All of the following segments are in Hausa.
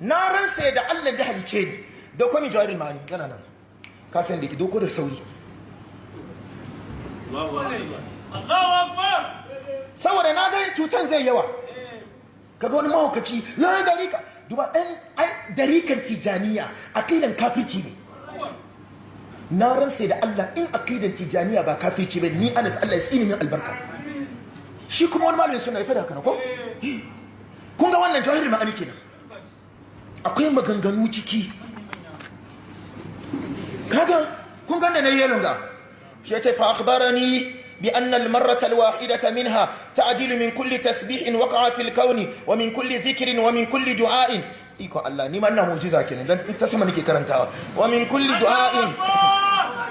na ransa da Allah da halice ni dauko min jawahirul ma'ani yana nan ka san da ki dauko da sauri Allahu akbar saboda na ga cutan zai yawa kaga wani mahaukaci ya darika duba ɗan darikan tijaniya aqidan kafirci ne na ransa da Allah in aqidan tijaniya ba kafirci ba ni Anas Allah ya tsini min albarka shi kuma wani malamin suna ya fada kana ko kun ga wannan jawahirul ma'ani kenan akwai maganganu ciki kaga kun ga ne yelon ga shi ya ce fa akhbarani bi anna al marrata al wahidata minha ta'dilu min kulli tasbihin waqa'a fil kawni wa min kulli dhikrin wa min kulli du'ain iko Allah ni ma ina mu'jiza kenan dan ta sama nake karantawa wa min kulli du'ain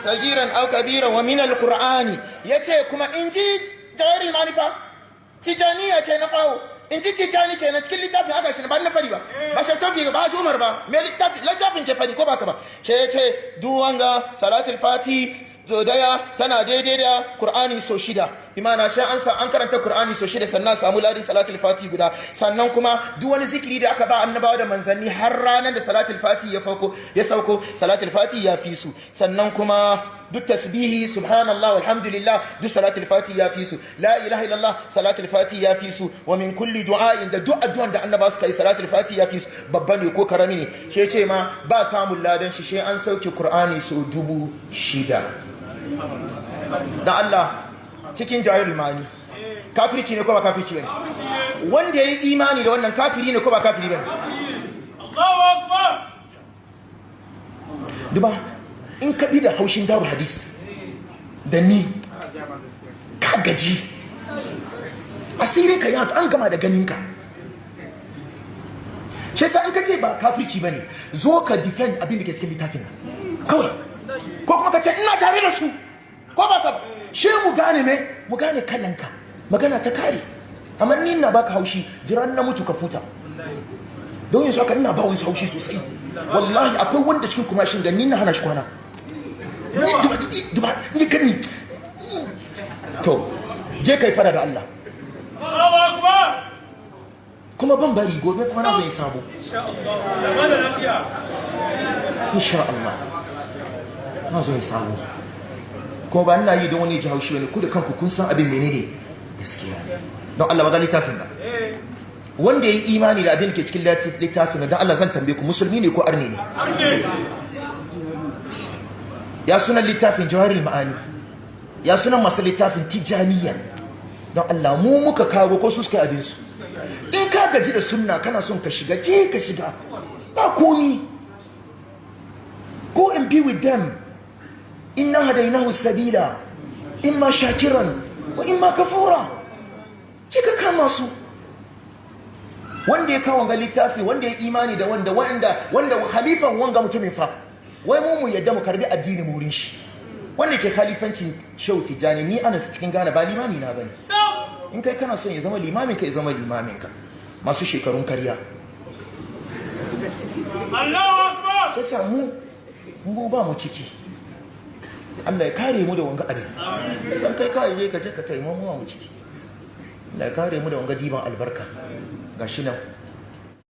sagiran aw kabiran wa min al qur'ani yace kuma inji jawahirul ma'ani fa tijaniya ke na fawo in ji tijani ke na cikin littafin aka shi ba na fari ba ba shaktafi ba shi umar ba mai littafin ke fari ko baka ba shi ya ce duwanga salatul fati zodaya tana daidai da qur'ani so shida imana shi an karanta qur'ani so shida sannan samu ladin salatul fati guda sannan kuma duk wani zikiri da aka ba annabawa da manzanni har ranar da salatul fati ya sauko salatul fati ya fi su sannan kuma duk tasbihi subhanallah walhamdulillah duk salatul fati ya fi su la ilaha illallah salatul fati ya fi su wa min kulli du'ain da duk addu'an da annaba suka yi salatul fati ya fi su babba ne ko karami ne she ce ma ba samun ladan shi she an sauke qur'ani so 6,000 da Allah cikin jawahirul ma'ani kafirci ne ko ba kafirci bane wanda yayi imani da wannan kafiri ne ko ba kafiri bane Allahu akbar duba in ka bi da haushin daru hadis da ni ka gaji asirin ka yato an gama da ganinka shi yasa in ka ce ba kafirci bane zo ka defend abin da ke cikin littafin kawai ko kuma ka ce ina tare da su ko ba ka she mu gane kallanka magana ta kare amma ni ina baka haushi jiran na mutu ka futa don yin haka ina ba wani haushi sosai wallahi akwai wanda cikin kumashin da ni na hana shi kwana ni gani to je kai fara da Allah Allahu akbar kuma ban bari gobe kuma na zai samu insha Allah na zo samu kuma ba ina yi don wani ji haushi wani ku da kanku kun san abin menene gaskiya don Allah magana littafin da wanda ya yi imani da abin da ke cikin littafin da Allah zan tambaye ku musulmi ne ko arne ne ya sunan littafin jawahirul ma'ani ya sunan masu littafin tijaniya don Allah mu muka kawo ko su suka abin su in ka gaji da sunna kana son ka shiga je ka shiga ba komi go and be with them inna hadainahu sabila imma shakiran wa imma kafura je ka kama su wanda ya kawo ga littafi wanda ya imani da wanda khalifan wanga mutumin fa wai mu yadda mu karbi addini mu wurin shi wanda ke khalifancin Shehu Tijani ni Anas cikin Ghana ba limami na bane in kai kana son ya zama limamin ka ya zama limamin ka masu shekarun karya Allahu akbar sai mu ba mu ciki Allah ya kare mu da wanga abin san kai ka je ka taimama mu ciki Allah ya kare mu da wanga diban albarka gashi nan